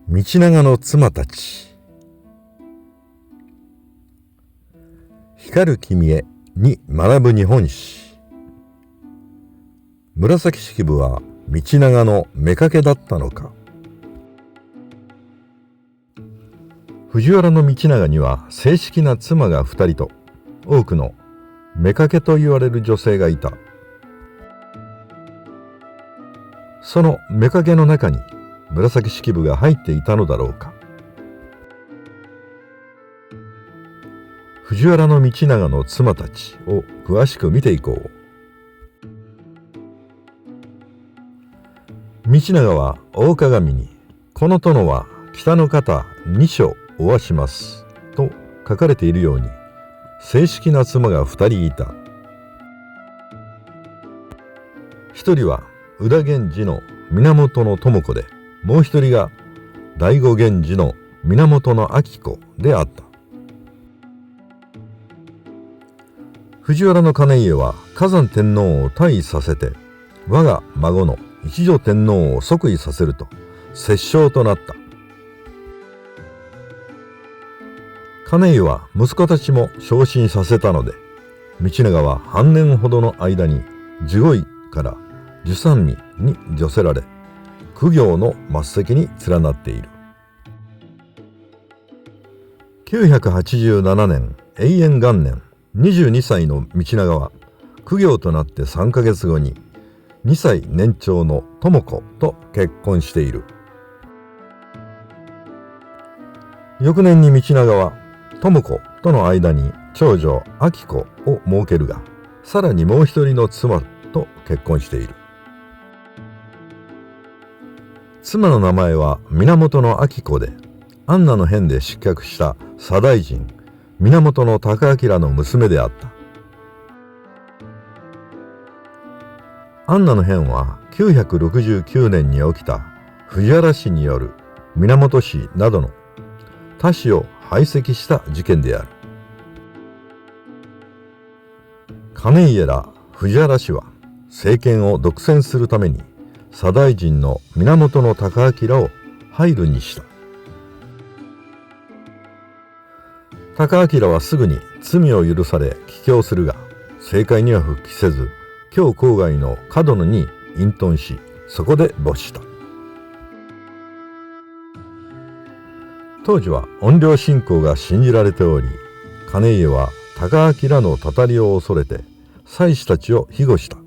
道長の妻たち。光る君へに学ぶ日本史。紫式部は道長の妾だったのか。藤原道長には正式な妻が2人と多くの妾と言われる女性がいた。その妾の中に紫式部が入っていたのだろうか。藤原道長の妻たちを詳しく見ていこう。道長は大鏡に、この殿は北の方2所おわしますと書かれているように、正式な妻が2人いた。一人は宇田源氏の源知子で、もう一人が醍醐源氏の源明子であった。藤原兼家は崋山天皇を退位させて、我が孫の一条天皇を即位させると摂政となった。兼家は息子たちも昇進させたので、道長は半年ほどの間に守護位から従三位に叙せられ、公暁の末席に連なっている。987年永延元年、22歳の道長は公暁となって3ヶ月後に2歳年長の知子と結婚している。翌年に道長は知子との間に長女明子を設けるが、さらにもう一人の妻と結婚している。妻の名前は源明子で、安奈の変で失脚した左大臣源高明の娘であった。安奈の変は969年に起きた藤原氏による源氏などの他氏を排斥した事件である。兼家ら藤原氏は政権を独占するために左大臣の源高明を配慮にした。高明はすぐに罪を許され帰郷するが、政界には復帰せず、京郊外の門野に隠遁し、そこで没した。当時は怨霊信仰が信じられており、兼家は高明のたたりを恐れて妻子たちを庇護した。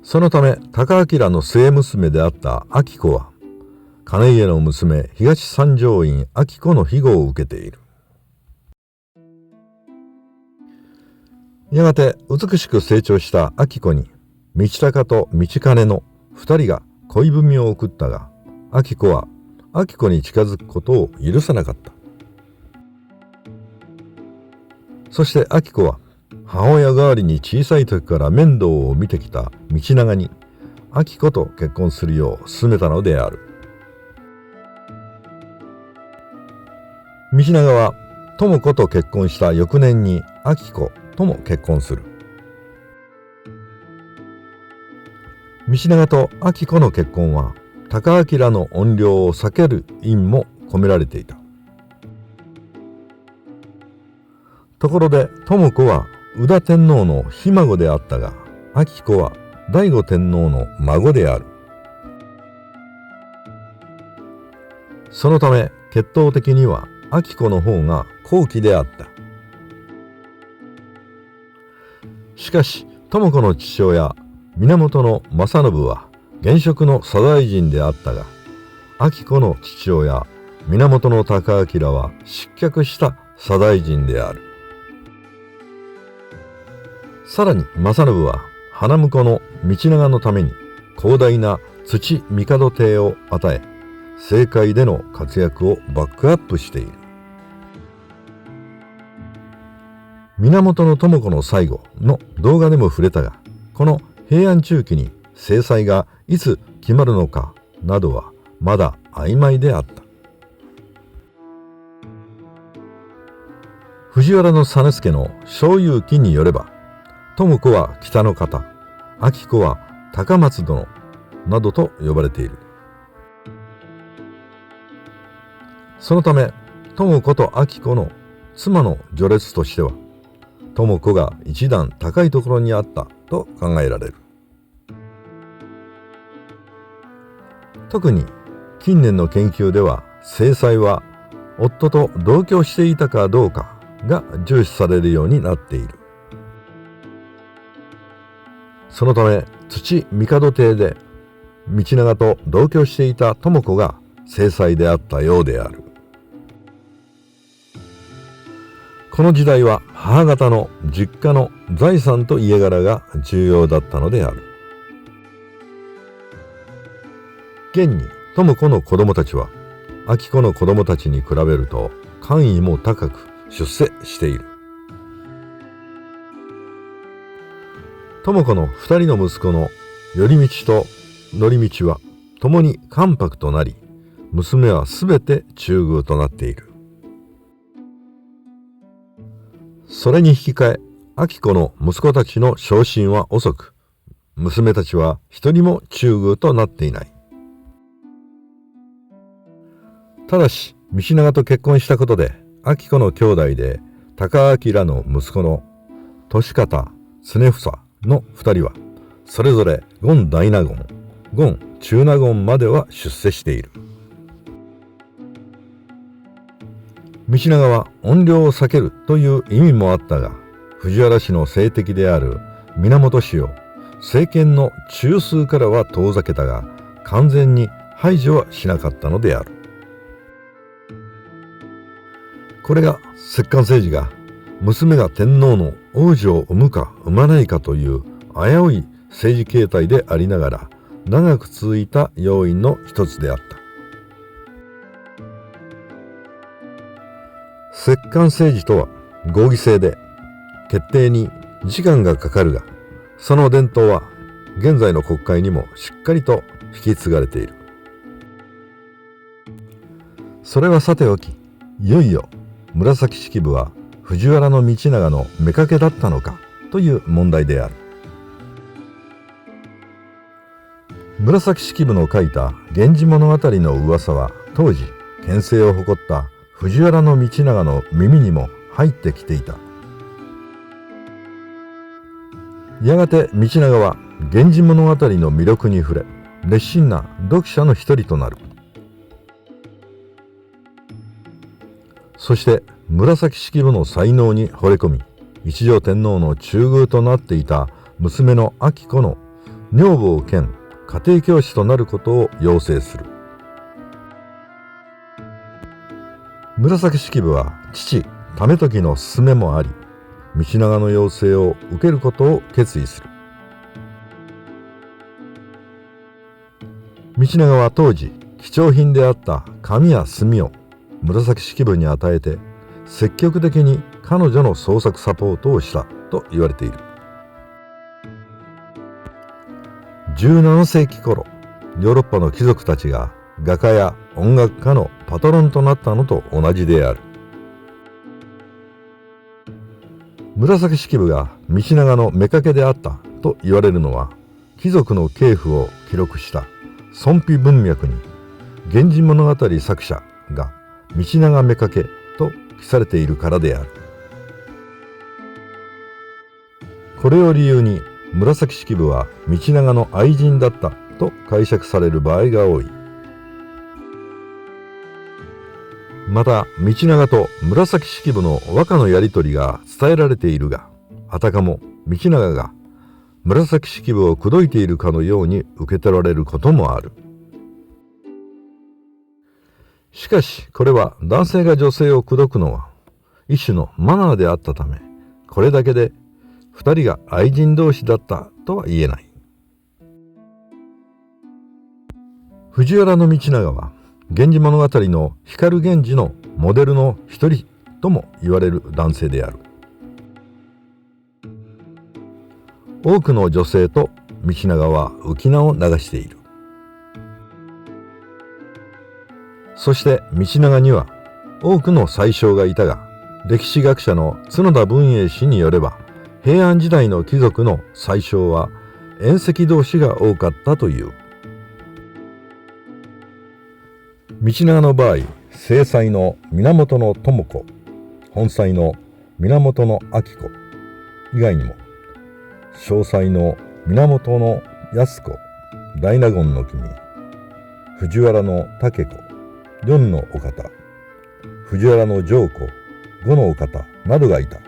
そのため高明の末娘であった明子は、兼家の娘東三条院明子の庇護を受けている。やがて美しく成長した明子に道高と道兼の2人が恋文を送ったが、明子は明子に近づくことを許さなかった。そして明子は母親代わりに小さい時から面倒を見てきた道長に明子と結婚するよう勧めたのである。道長は知子と結婚した翌年に明子とも結婚する。道長と明子の結婚は高明の怨霊を避ける意味も込められていた。ところで知子は宇田天皇のひ孫であったが、明子は醍醐天皇の孫である。そのため血統的には明子の方が後期であった。しかし知子の父親源正信は現職の左大臣であったが、明子の父親源高明は失脚した左大臣である。さらに正信は花婿の道長のために広大な土帝邸を与え、政界での活躍をバックアップしている。源知子の最後の動画でも触れたが、この平安中期に正妻がいつ決まるのかなどはまだ曖昧であった。藤原実資の正勇記によれば、知子は北の方、明子は高松殿などと呼ばれている。そのため智子と明子の妻の序列としては智子が一段高いところにあったと考えられる。特に近年の研究では正妻は夫と同居していたかどうかが重視されるようになっている。そのため土帝邸で道長と同居していた智子が正妻であったようである。この時代は母方の実家の財産と家柄が重要だったのである。現に智子の子供たちは明子の子供たちに比べると官位も高く出世している。智子の2人の息子の頼道と則道は共に関白となり、娘はすべて中宮となっている。それに引き換え、明子の息子たちの昇進は遅く、娘たちは一人も中宮となっていない。ただし、道長と結婚したことで、明子の兄弟で高明の息子の利方、常房の二人は、それぞれ権大納言、権中納言までは出世している。道長は怨霊を避けるという意味もあったが、藤原氏の政敵である源氏を政権の中枢からは遠ざけたが、完全に排除はしなかったのである。これが摂関政治が娘が天皇の王女を産むか産まないかという危うい政治形態でありながら長く続いた要因の一つであった。摂関政治とは合議制で決定に時間がかかるが、その伝統は現在の国会にもしっかりと引き継がれている。それはさておき、いよいよ紫式部は藤原道長の妾だったのかという問題である。紫式部の書いた源氏物語の噂は当時権勢を誇った藤原道長の耳にも入ってきていた。やがて道長は源氏物語の魅力に触れ、熱心な読者の一人となる。そして紫式部の才能に惚れ込み、一条天皇の中宮となっていた娘の明子の女房兼家庭教師となることを要請する。紫式部は父為時の勧めもあり、道長の要請を受けることを決意する。道長は当時貴重品であった紙や墨を紫式部に与えて、積極的に彼女の創作サポートをしたと言われている。17世紀頃、ヨーロッパの貴族たちが画家や音楽家のパトロンとなったのと同じである。紫式部が道長の妾であったと言われるのは、貴族の系譜を記録した尊妃文脈に源氏物語作者が道長妾と記されているからである。これを理由に紫式部は道長の愛人だったと解釈される場合が多い。また道長と紫式部の和歌のやり取りが伝えられているが、あたかも道長が紫式部を口説いているかのように受け取られることもある。しかしこれは男性が女性を口説くのは一種のマナーであったため、これだけで二人が愛人同士だったとは言えない。藤原道長は源氏物語の光源氏のモデルの一人とも言われる男性である。多くの女性と道長は浮名を流している。そして道長には多くの宰相がいたが、歴史学者の角田文英氏によれば、平安時代の貴族の宰相は縁戚同士が多かったという。道長の場合、正妻の源智子、本妻の源明子以外にも、正妻の源康子、大納言の君、藤原の武子、4のお方、藤原の上子、5のお方などがいた。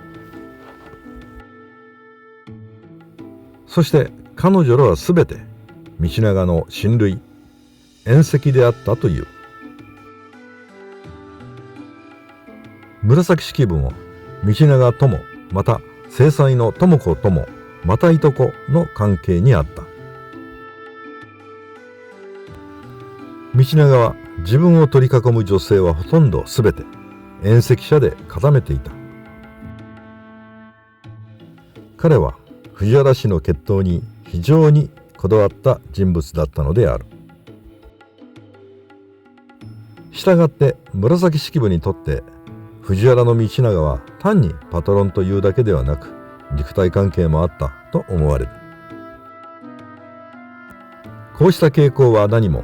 そして彼女らはすべて道長の親類、縁戚であったという。紫式部も道長とも、また正妻の智子ともまたいとこの関係にあった。道長は自分を取り囲む女性はほとんどすべて縁戚者で固めていた。彼は藤原氏の血統に非常にこだわった人物だったのである。したがって紫式部にとって藤原道長は単にパトロンというだけではなく肉体関係もあったと思われる。こうした傾向は何も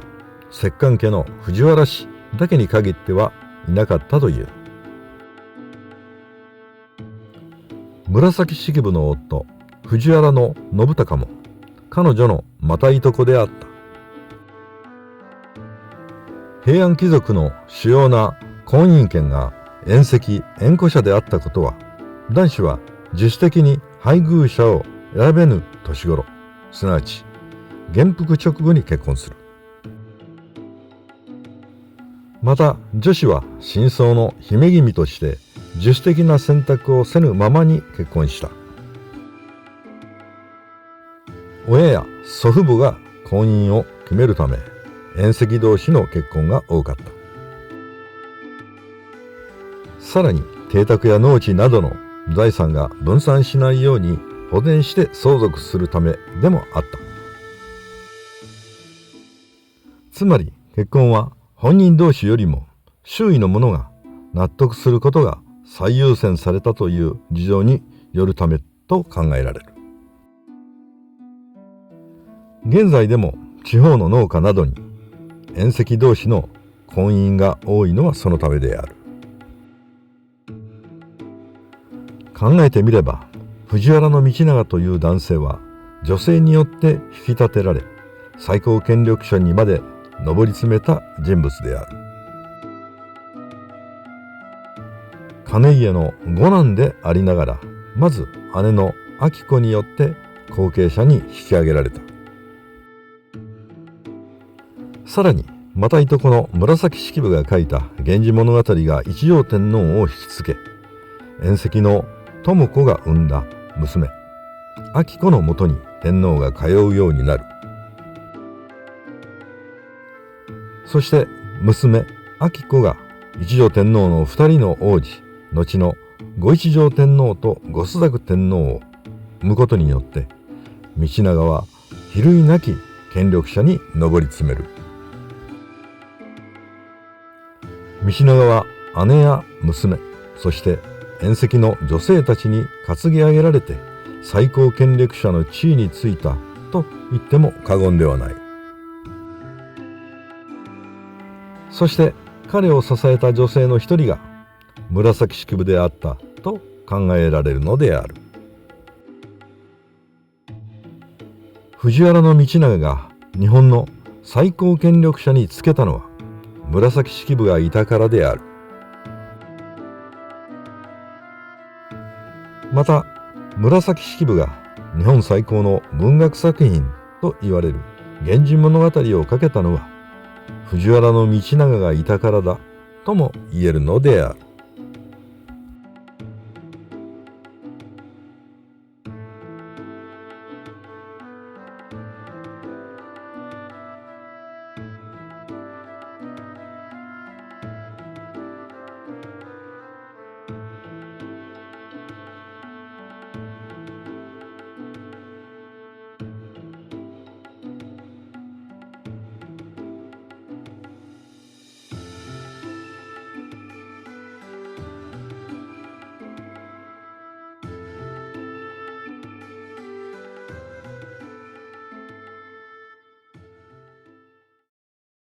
摂関家の藤原氏だけに限ってはいなかったという。紫式部の夫藤原信孝も彼女のまたいとこであった。平安貴族の主要な婚姻権が縁戚縁故者であったことは、男子は自主的に配偶者を選べぬ年頃、すなわち元服直後に結婚する。また女子は真相の姫君として自主的な選択をせぬままに結婚した。親や祖父母が婚姻を決めるため、縁戚同士の結婚が多かった。さらに邸宅や農地などの財産が分散しないように保全して相続するためでもあった。つまり結婚は本人同士よりも周囲の者が納得することが最優先されたという事情によるためと考えられる。現在でも地方の農家などに縁戚同士の婚姻が多いのはそのためである。考えてみれば藤原道長という男性は女性によって引き立てられ最高権力者にまで上り詰めた人物である。兼家の五男でありながらまず姉の明子によって後継者に引き上げられた。さらにまたいとこの紫式部が書いた源氏物語が一条天皇を引きつけ、縁戚の智子が産んだ娘明子のもとに天皇が通うようになる。そして娘明子が一条天皇の二人の王子、後の御一条天皇と御朱雀天皇を産むことによって道長は比類なき権力者に上り詰める。道長は姉や娘、そして縁戚の女性たちに担ぎ上げられて最高権力者の地位についたと言っても過言ではない。そして彼を支えた女性の一人が紫式部であったと考えられるのである。藤原道長が日本の最高権力者につけたのは紫式部がいたからである。また紫式部が日本最高の文学作品と言われる源氏物語を書けたのは藤原道長がいたからだとも言えるのである。